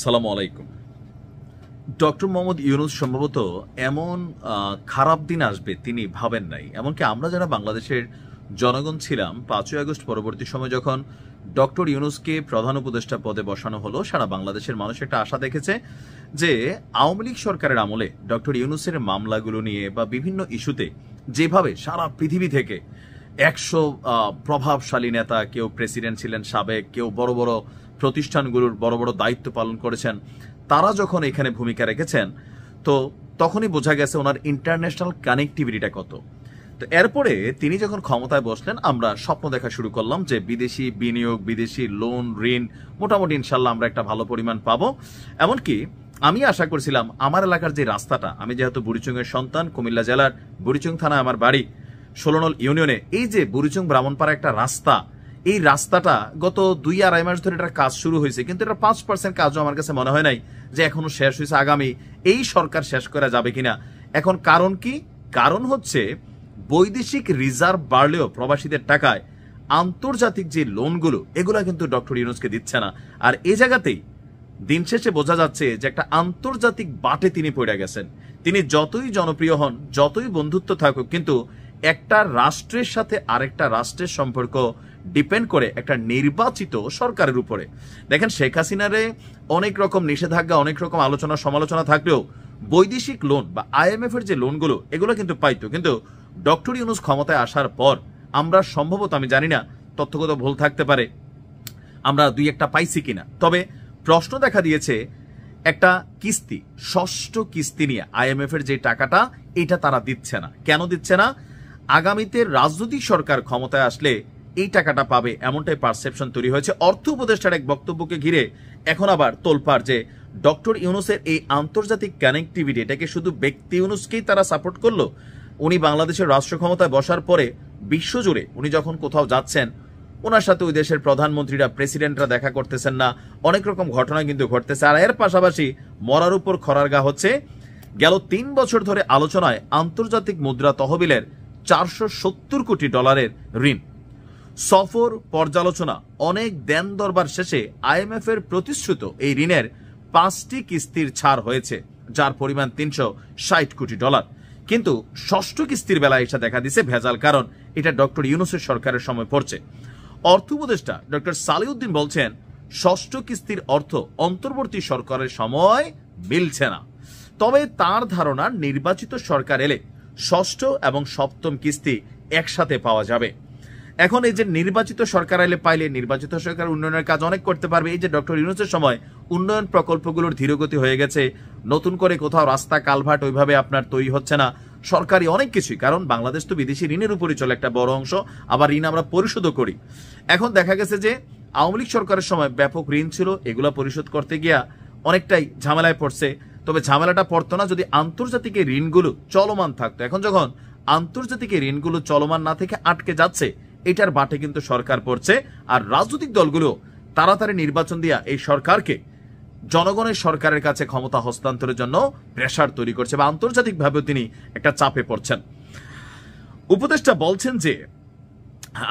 সালামু আলাইকুম। ডক্টর মোহাম্মদ ইউনূস সম্ভবত এমন খারাপ দিন আসবে তিনি ভাবেন নাই। এমনকি আমরা যারা বাংলাদেশের জনগণ ছিলাম ৫ই আগস্ট পরবর্তী সময় যখন ডক্টর ইউনূসকে প্রধান উপদেষ্টা পদে বসানো হলো, সারা বাংলাদেশের মানুষ একটা আশা দেখেছে যে আওয়ামী লীগ সরকারের আমলে ডক্টর ইউনূসের মামলাগুলো নিয়ে বা বিভিন্ন ইস্যুতে যেভাবে সারা পৃথিবী থেকে ১০০ প্রভাবশালী নেতা, কেউ প্রেসিডেন্ট ছিলেন সাবেক, কেউ বড় বড় প্রতিষ্ঠানগুলোর বড় বড় দায়িত্ব পালন করেছেন, তারা যখন এখানে ভূমিকা রেখেছেন তো তখনই বোঝা গেছে ওনার ইন্টারন্যাশনাল কানেক্টিভিটিটা কত। তো এরপরে তিনি যখন ক্ষমতায় বসলেন আমরা স্বপ্ন দেখা শুরু করলাম যে বিদেশি বিনিয়োগ, বিদেশি লোন, ঋণ মোটামুটি ইনশাল্লাহ আমরা একটা ভালো পরিমাণ পাবো। এমনকি আমি আশা করছিলাম আমার এলাকার যে রাস্তাটা, আমি যেহেতু বুড়িচুংয়ের সন্তান, কুমিল্লা জেলার বুড়িচুং থানায় আমার বাড়ি, ১৬ নং ইউনিয়নে, এই যে বুড়িচুং ব্রাহ্মণপাড়া একটা রাস্তা, এই রাস্তাটা গত ২-২.৫ মাস ধরে এটার কাজ শুরু হয়েছে, কিন্তু এটা ৫% কাজও আমার কাছে মনে হয় নাই যে এখনো শেষ হয়েছে। আগামী এই সরকার শেষ করা যাবে কিনা। এখন কারণ কি? কারণ হচ্ছে বৈদেশিক রিজার্ভ বাড়লেও প্রবাসীদের টাকায় আন্তর্জাতিক যে লোনগুলো এগুলো কিন্তু ডক্টর ইউনূসকে দিচ্ছে না। আর এই জায়গাতেই দিন শেষে বোঝা যাচ্ছে যে একটা আন্তর্জাতিক বাটে তিনি পড়ে গেছেন। তিনি যতই জনপ্রিয় হন, যতই বন্ধুত্ব থাকুক, কিন্তু একটা রাষ্ট্রের সাথে আরেকটা রাষ্ট্রের সম্পর্ক ডিপেন্ড করে একটা নির্বাচিত সরকারের উপরে। দেখেন, শেখ হাসিনারে অনেক রকম নিষেধাজ্ঞা, অনেক রকম আলোচনা সমালোচনা থাকলেও বৈদেশিক লোন বা IMF এর যে লোনগুলো এগুলো কিন্তু পাইতো, কিন্তু ডক্টর ইউনূস ক্ষমতায় আসার পর আমরা সম্ভবত, আমি জানি না তথ্যগত ভুল থাকতে পারে, আমরা ২-১টা পাইছি কিনা, তবে প্রশ্ন দেখা দিয়েছে একটা কিস্তি, ষষ্ঠ কিস্তি নিয়ে IMF এর যে টাকাটা এটা তারা দিচ্ছে না। কেন দিচ্ছে না? আগামীতে রাজনৈতিক সরকার ক্ষমতায় আসলে এই টাকাটা পাবে এমনটাই পারসেপশন তৈরি হয়েছে। অর্থ উপদেষ্টার এক বক্তব্যকে ঘিরে এখন আবার তোলপাড় যে ডক্টর ইউনূসের এই আন্তর্জাতিক কানেক্টিভিটি, এটাকে শুধু ব্যক্তি ইউনূসকেই তারা সাপোর্ট করলো। উনি বাংলাদেশের রাষ্ট্র ক্ষমতায় বসার পরে বিশ্বজুড়ে উনি যখন কোথাও যাচ্ছেন, ওনার সাথে ওই দেশের প্রধানমন্ত্রীরা, প্রেসিডেন্টরা দেখা করতেছেন না, অনেক রকম ঘটনা কিন্তু ঘটতেছে। আর এর পাশাপাশি মরার উপর খরার গা হচ্ছে, গেল ৩ বছর ধরে আলোচনায় আন্তর্জাতিক মুদ্রা তহবিলের ৪৭০ কোটি ডলারের ঋণ, সফর, পর্যালোচনা, অনেক দেন দরবার শেষে IMF এর প্রতিশ্রুত এই ঋণের 5টি কিস্তির ছাড় হয়েছে, যার পরিমাণ ৩৬০ কোটি ডলার। কিন্তু ষষ্ঠ কিস্তির বেলায় এসে দেখা দিছে ভেজাল, কারণ এটা ডক্টর ইউনূসের সরকারের সময় পড়ছে। অর্থ উপদেষ্টা ডক্টর সালেউদ্দিন বলছেন ষষ্ঠ কিস্তির অর্থ অন্তর্বর্তী সরকারের সময় মিলছে না। তবে তার ধারণা নির্বাচিত সরকার এলে ষষ্ঠ এবং সপ্তম কিস্তি একসাথে পাওয়া যাবে। এখন এই যে নির্বাচিত সরকার এলে পাইলে নির্বাচিত সরকার উন্নয়নের কাজ অনেক করতে পারবে। এই যে ডক্টর ইউনূসের সময় উন্নয়ন প্রকল্পগুলোর ধীরগতি হয়ে গেছে, নতুন করে কোথাও রাস্তা কালভার্ট ওইভাবে আপনার তৈরি হচ্ছে না, সরকারি অনেক কিছুই, কারণ বাংলাদেশ তো বিদেশি ঋণের উপরই চলে একটা বড় অংশ, আবার ঋণ আমরা পরিশোধও করি। এখন দেখা গেছে যে আওয়ামী লীগ সরকারের সময় ব্যাপক ঋণ ছিল, এগুলা পরিশোধ করতে গিয়া অনেকটাই ঝামেলায় পড়ছে। তবে ঝামেলাটা পড়তো না যদি আন্তর্জাতিক ঋণগুলো চলমান থাকতো। এখন যখন আন্তর্জাতিক ঋণগুলো চলমান না থেকে আটকে যাচ্ছে, এটার বাটে কিন্তু সরকার পড়ছে। আর রাজনৈতিক দলগুলো তাড়াতাড়ি নির্বাচন দিয়া এই সরকারকে জনগণের সরকারের কাছে ক্ষমতা হস্তান্তরের জন্য প্রেসার তৈরি করছে, বা আন্তর্জাতিকভাবেও তিনি একটা চাপে পড়ছেন। উপদেষ্টা বলছেন যে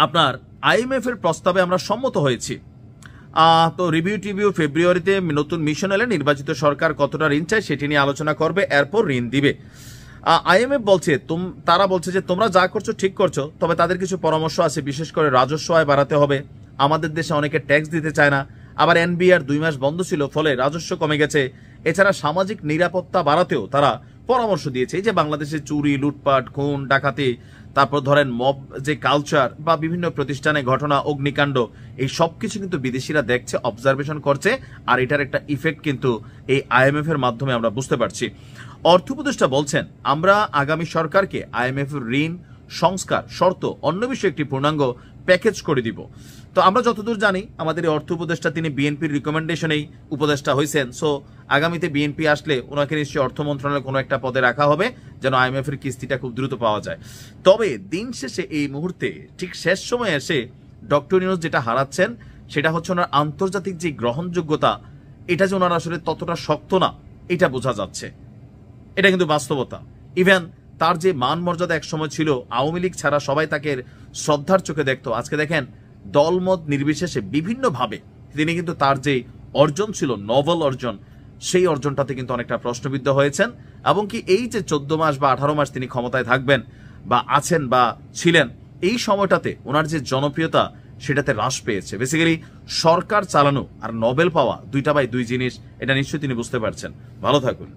আপনার IMF এর প্রস্তাবে আমরা সম্মত হয়েছি, তো রিভিউ ফেব্রুয়ারিতে নতুন মিশন এলে নির্বাচিত সরকার কতটা ঋণ চায় সেটি নিয়ে আলোচনা করবে, এরপর ঋণ দিবে। IMF বলছে, তারা বলছে যে তোমরা যা করছো ঠিক করছো, তবে তাদের কিছু পরামর্শ আছে, বিশেষ করে রাজস্ব আয় বাড়াতে হবে। আমাদের দেশে অনেকে ট্যাক্স দিতে চায় না, আবার NBR 2 মাস বন্ধ ছিল, ফলে রাজস্ব কমে গেছে। এছাড়া সামাজিক নিরাপত্তা বাড়াতেও তারা পরামর্শ দিয়েছে। এই যে বাংলাদেশে চুরি, লুটপাট, খুন, ডাকাতি, তারপর ধরেন মব যে কালচার বা বিভিন্ন প্রতিষ্ঠানে ঘটনা, অগ্নিকাণ্ড, এই সবকিছু কিন্তু বিদেশিরা দেখছে, অবজারভেশন করছে, আর এটার একটা ইফেক্ট কিন্তু এই IMF এর মাধ্যমে আমরা বুঝতে পারছি। অর্থ উপদেষ্টা বলছেন আমরা আগামী সরকারকে IMF এর ঋণ সংস্কার, শর্ত, অন্য বিষয়ে একটি পূর্ণাঙ্গ প্যাকেজ করে দিব। তো আমরা যতদূর জানি আমাদের এই অর্থ উপদেষ্টা তিনি বিএনপির রিকমেন্ডেশনেই উপদেষ্টা হয়েছেন। সো আগামীতে বিএনপি আসলে ওনাকে নিশ্চয়ই অর্থ মন্ত্রণালয়ের কোনো একটা পদে রাখা হবে, যেন IMF এর কিস্তিটা খুব দ্রুত পাওয়া যায়। তবে দিন শেষে এই মুহূর্তে ঠিক শেষ সময়ে এসে ডক্টর ইউনূস যেটা হারাচ্ছেন সেটা হচ্ছে ওনার আন্তর্জাতিক যে গ্রহণযোগ্যতা, এটা যে ওনার আসলে ততটা শক্ত না, এটা বোঝা যাচ্ছে। এটা কিন্তু বাস্তবতা। ইভেন তার যে মান মর্যাদা এক সময় ছিল, আওয়ামী লীগ ছাড়া সবাই তাকে শ্রদ্ধার চোখে দেখতো, আজকে দেখেন দলমত নির্বিশেষে বিভিন্নভাবে তিনি কিন্তু তার যে অর্জন ছিল, নভেল অর্জন, সেই অর্জনটাতে কিন্তু অনেকটা প্রশ্নবিদ্ধ হয়েছেন। এবং কি এই যে 14 মাস বা 18 মাস তিনি ক্ষমতায় থাকবেন বা আছেন বা ছিলেন, এই সময়টাতে ওনার যে জনপ্রিয়তা সেটাতে হ্রাস পেয়েছে। বেসিক্যালি সরকার চালানো আর নোবেল পাওয়া 2টা বাই 2 জিনিস, এটা নিশ্চয়ই তিনি বুঝতে পারছেন। ভালো থাকুন।